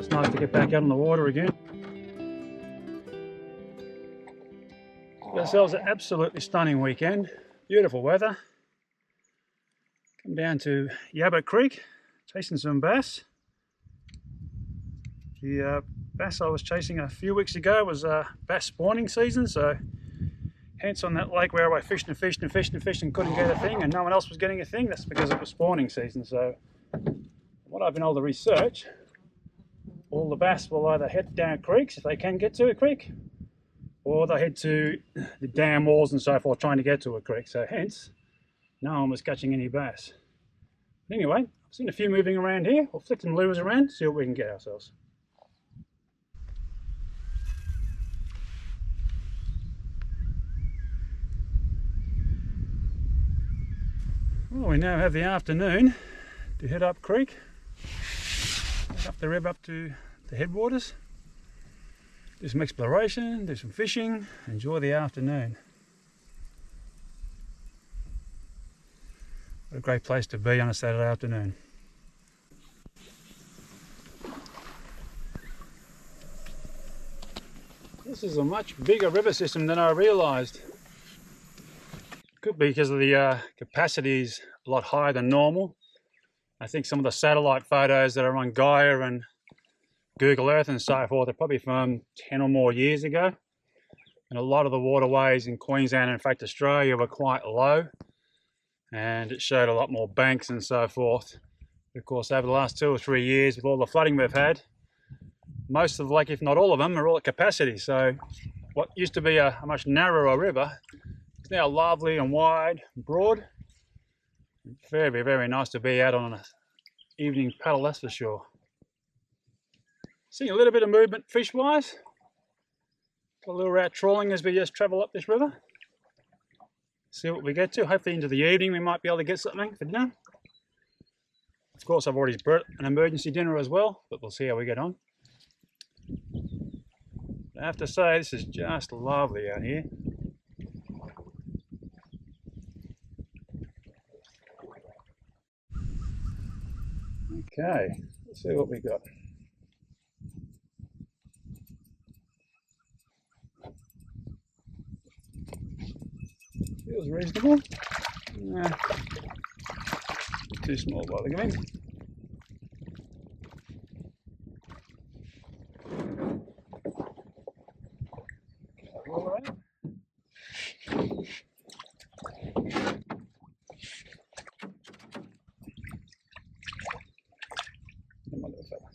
it's nice to get back out on the water again. Got ourselves an absolutely stunning weekend. Beautiful weather. Come down to YABBA Creek, chasing some bass. The bass I was chasing a few weeks ago was bass spawning season, so hence on that lake where I fished and fished and fished and fished and couldn't get a thing and no one else was getting a thing, that's because it was spawning season. So what I've been able to research, all the bass will either head down creeks if they can get to a creek, or they head to the dam walls and so forth trying to get to a creek. So hence, no one was catching any bass. But anyway, I've seen a few moving around here. We'll flick some lures around, see what we can get ourselves. Well, we now have the afternoon to head up creek, head up the rib up to the headwaters, do some exploration, do some fishing, enjoy the afternoon. What a great place to be on a Saturday afternoon. This is a much bigger river system than I realised. Could be because of the capacity is a lot higher than normal. I think some of the satellite photos that are on Gaia and Google Earth and so forth are probably from 10 or more years ago. And a lot of the waterways in Queensland and in fact Australia were quite low. And it showed a lot more banks and so forth. Of course, over the last 2 or 3 years with all the flooding we've had, most of the lake, if not all of them, are all at capacity. So what used to be a much narrower river is now lovely and wide and broad. Very, very nice to be out on an evening paddle, that's for sure. Seeing a little bit of movement fish-wise. Got a little out trawling as we just travel up this river. See what we get to. Hopefully into the evening we might be able to get something for dinner. Of course, I've already brought an emergency dinner as well, but we'll see how we get on. I have to say, this is just lovely out here. Okay, let's see what we got. Feels reasonable. Nah, too small by the game. All around. Come on, little fella.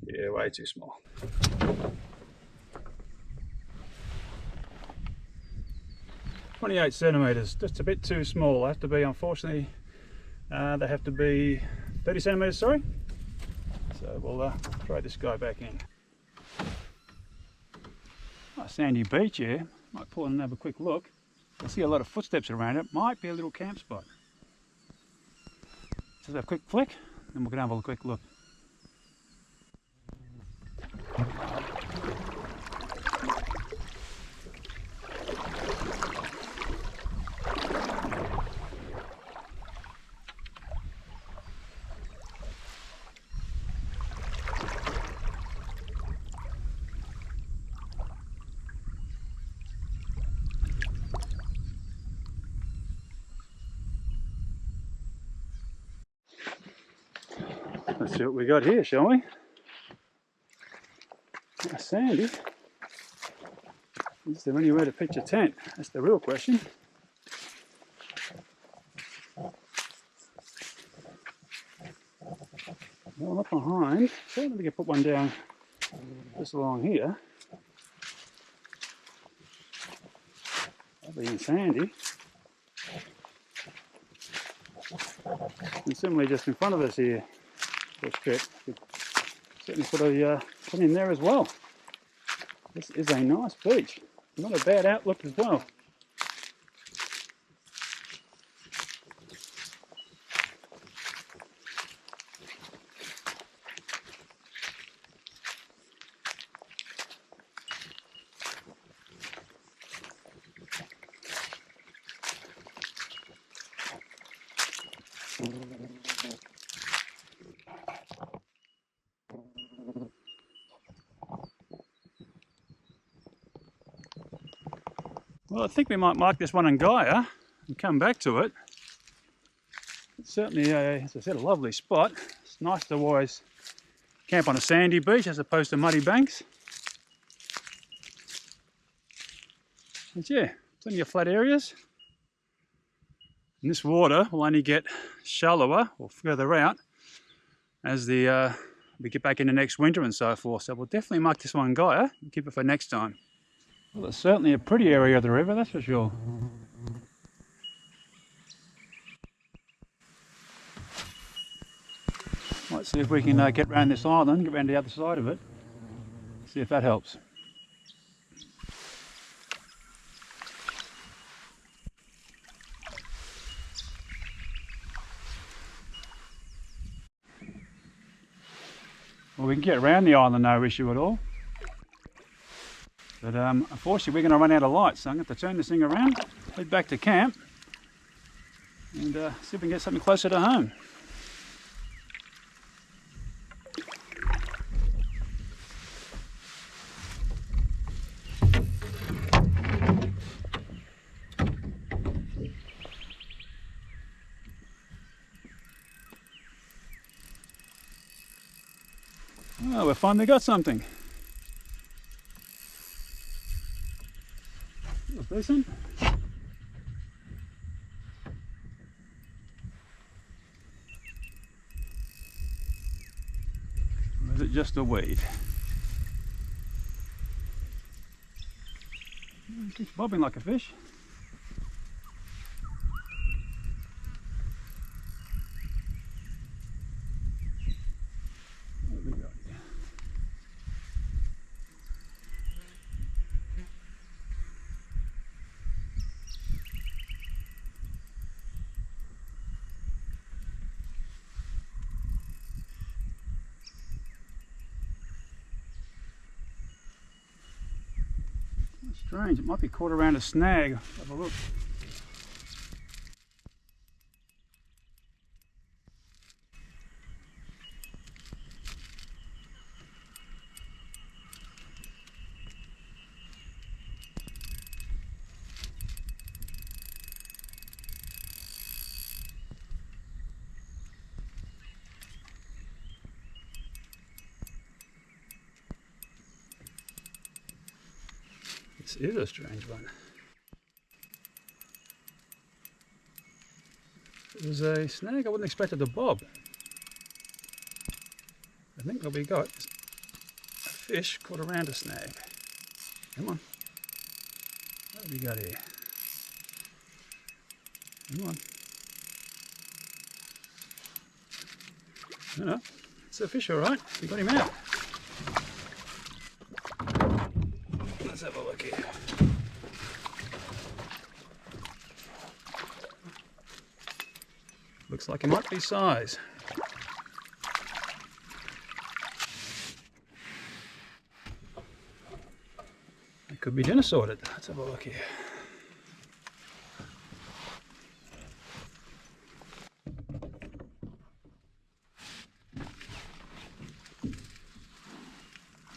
Yeah, way too small. $28cm, just a bit too small. They have to be, unfortunately, they have to be 30cm, sorry. So we'll throw this guy back in. Nice sandy beach here. Might pull in and have a quick look. I see a lot of footsteps around it. Might be a little camp spot. Just have a quick flick, and we're going to have a quick look. Let's see what we got here, shall we? Nice sandy. Is there anywhere to pitch a tent? That's the real question. Well, up behind, so we can put one down just along here. Lovely and sandy. And similarly just in front of us here. Strip. Certainly put a one in there as well. This is a nice beach. Not a bad outlook as well. Well, I think we might mark this one in Gaia and come back to it. It's certainly, as I said, a lovely spot. It's nice to always camp on a sandy beach as opposed to muddy banks. But yeah, plenty of flat areas. And this water will only get shallower or further out as we get back into next winter and so forth. So we'll definitely mark this one Gaia and keep it for next time. Well, it's certainly a pretty area of the river, that's for sure. Might see if we can get around this island, get around the other side of it, see if that helps. Well, we can get around the island, no issue at all. But unfortunately, we're going to run out of light, so I'm going to have to turn this thing around, head back to camp, and see if we can get something closer to home. Oh, we've finally got something. That's decent. Or is it just a weed? It keeps bobbing like a fish. What have we got here? Strange, it might be caught around a snag. Have a look. This is a strange one. It was a snag I wouldn't expect it to bob. I think what we got is a fish caught around a snag. Come on. What have we got here? Come on. No, it's a fish, all right. We got him out. Let's have a look here. Looks like it might be size. It could be dinner sorted. Let's have a look here.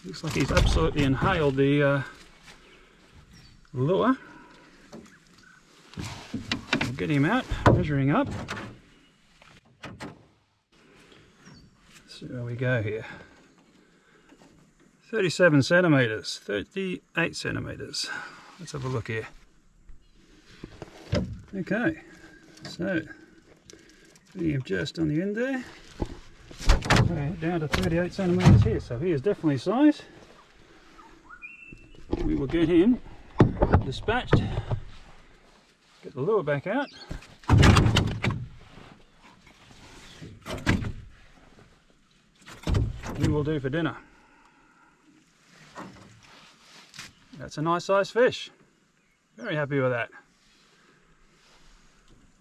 Looks like he's absolutely inhaled the lure. We'll get him out, measuring up. See where we go here. 37 centimetres, 38 centimetres. Let's have a look here. Okay, so putting him just on the end there. Okay, down to 38 centimetres here, so he is definitely size. We will get him dispatched, get the lure back out. We will do for dinner. That's a nice sized fish. Very happy with that.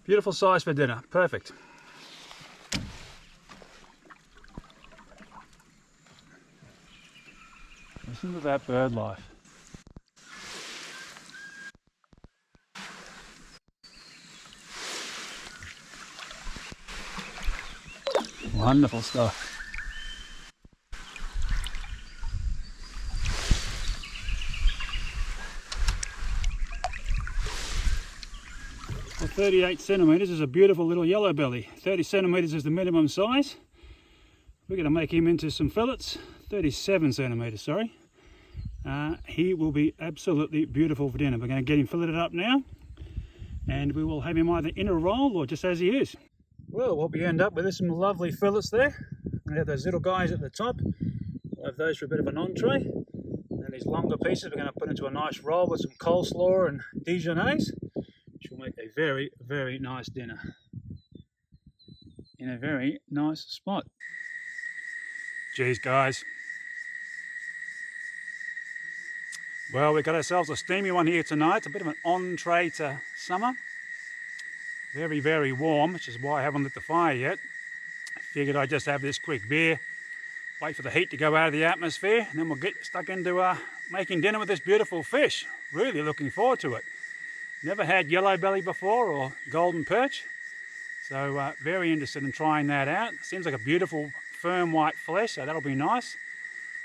Beautiful size for dinner, perfect. Listen to that bird life. Wonderful stuff. Well, 38 centimetres is a beautiful little yellow belly. 30 centimetres is the minimum size. We're going to make him into some fillets. 37 centimetres, sorry. He will be absolutely beautiful for dinner. We're going to get him filleted up now, and we will have him either in a roll or just as he is. Well, what we end up with is some lovely fillets there. We have those little guys at the top. We'll have those for a bit of an entree. And these longer pieces we're going to put into a nice roll with some coleslaw and Dijonnaise, which will make a very, very nice dinner in a very nice spot. Cheers, guys. Well, we got ourselves a steamy one here tonight. It's a bit of an entree to summer. Very, very warm, which is why I haven't lit the fire yet. Figured I'd just have this quick beer, wait for the heat to go out of the atmosphere, and then we'll get stuck into making dinner with this beautiful fish. Really looking forward to it. Never had yellow belly before or golden perch, so very interested in trying that out. Seems like a beautiful firm white flesh, so that'll be nice.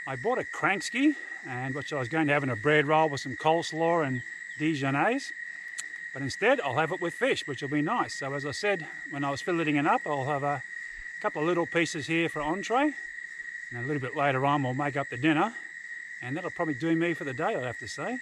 I bought a Kranksky, and which I was going to have in a bread roll with some coleslaw and Dijonnaise, but instead I'll have it with fish, which will be nice. So as I said when I was filleting it up, I'll have a couple of little pieces here for entree, and a little bit later on we'll make up the dinner, and that'll probably do me for the day, I'd have to say.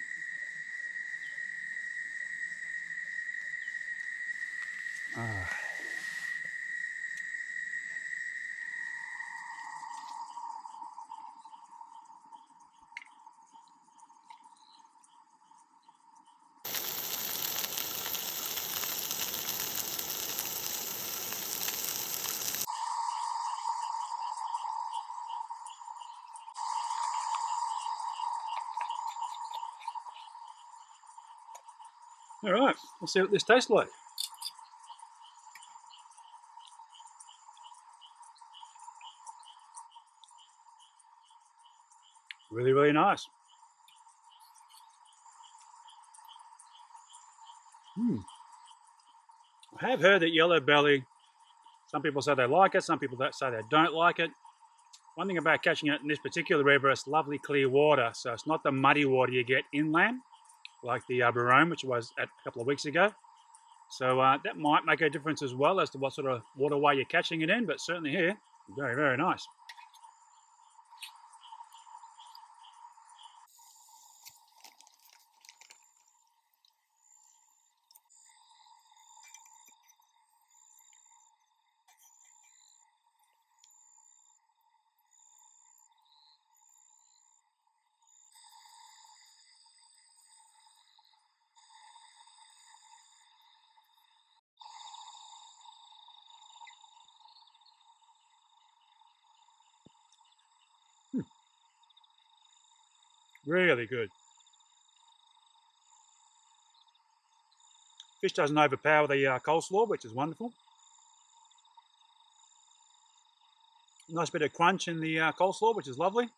All right, let's see what this tastes like. Really, really nice. I have heard that yellow belly, some people say they like it, some people say they don't like it. One thing about catching it in this particular river, it's lovely clear water, so it's not the muddy water you get inland, like the Barone, which was a couple of weeks ago. So that might make a difference as well as to what sort of waterway you're catching it in, but certainly here, very, very nice. Really good. Fish doesn't overpower the coleslaw, which is wonderful. Nice bit of crunch in the coleslaw, which is lovely.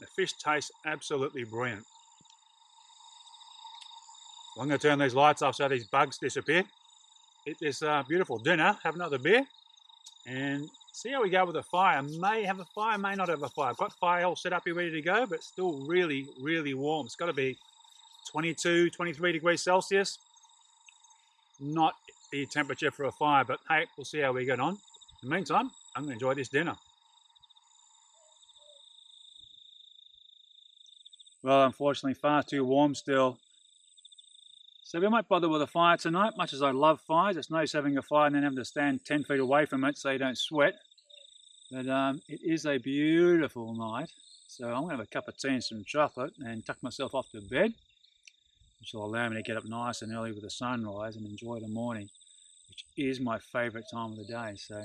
The fish tastes absolutely brilliant. So I'm going to turn these lights off so these bugs disappear. Eat this beautiful dinner, have another beer, and see how we go with the fire. May have a fire, may not have a fire. I've got fire all set up here ready to go, but it's still really, really warm. It's got to be 22, 23 degrees Celsius. Not the temperature for a fire, but hey, we'll see how we get on. In the meantime, I'm going to enjoy this dinner. Well, unfortunately, far too warm still. So we might bother with a fire tonight. Much as I love fires, it's nice having a fire and then having to stand 10 feet away from it so you don't sweat. But it is a beautiful night. So I'm going to have a cup of tea and some chocolate and tuck myself off to bed, which will allow me to get up nice and early with the sunrise and enjoy the morning, which is my favourite time of the day. So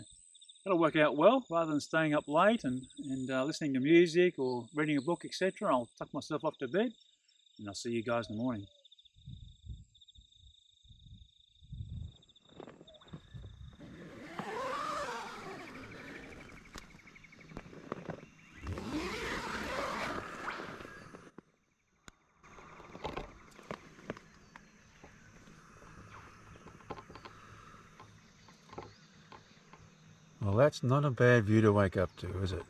that'll work out well. Rather than staying up late and listening to music or reading a book, etc., I'll tuck myself off to bed, and I'll see you guys in the morning. Well, that's not a bad view to wake up to, is it?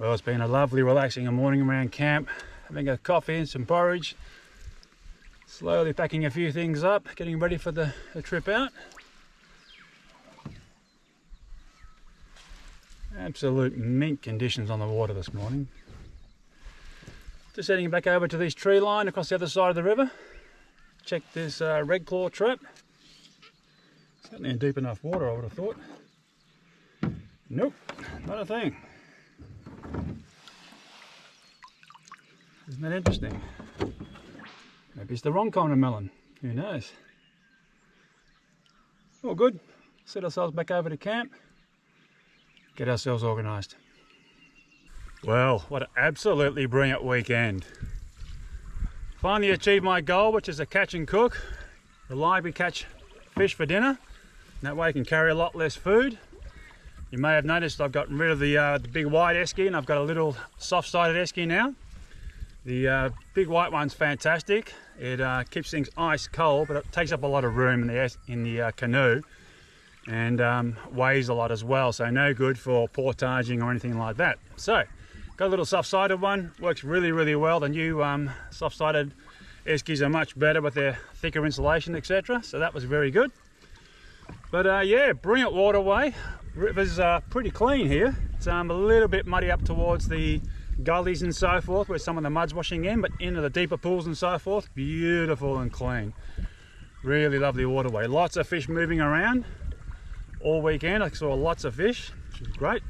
Well, it's been a lovely relaxing morning around camp, having a coffee and some porridge, slowly packing a few things up, getting ready for the trip out. Absolute mint conditions on the water this morning. Just heading back over to this tree line across the other side of the river. Check this red claw trap. Certainly in deep enough water, I would have thought. Nope, not a thing. Isn't that interesting? Maybe it's the wrong kind of melon. Who knows? All good. Set ourselves back over to camp. Get ourselves organised. Well, what an absolutely brilliant weekend. Finally achieved my goal, which is to catch and cook. Reliably catch fish for dinner. That way I can carry a lot less food. You may have noticed I've gotten rid of the big white esky and I've got a little soft-sided esky now. The big white one's fantastic. It keeps things ice cold, but it takes up a lot of room in the canoe, and weighs a lot as well, so no good for portaging or anything like that. So, got a little soft-sided one, works really, really well. The new soft-sided eskies are much better with their thicker insulation, etc. So that was very good. But yeah, brilliant waterway. River's pretty clean here. It's a little bit muddy up towards the gullies and so forth, where some of the mud's washing in, but into the deeper pools and so forth, beautiful and clean. Really lovely waterway. Lots of fish moving around all weekend. I saw lots of fish, which is great.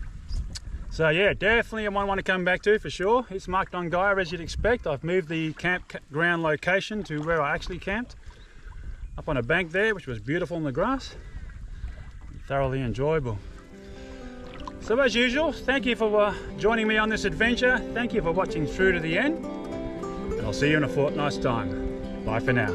So yeah, definitely one I want to come back to for sure. It's marked on Gaia as you'd expect. I've moved the campground location to where I actually camped, up on a bank there, which was beautiful in the grass. Thoroughly enjoyable. So as usual, thank you for joining me on this adventure. Thank you for watching through to the end. And I'll see you in a fortnight's time. Bye for now.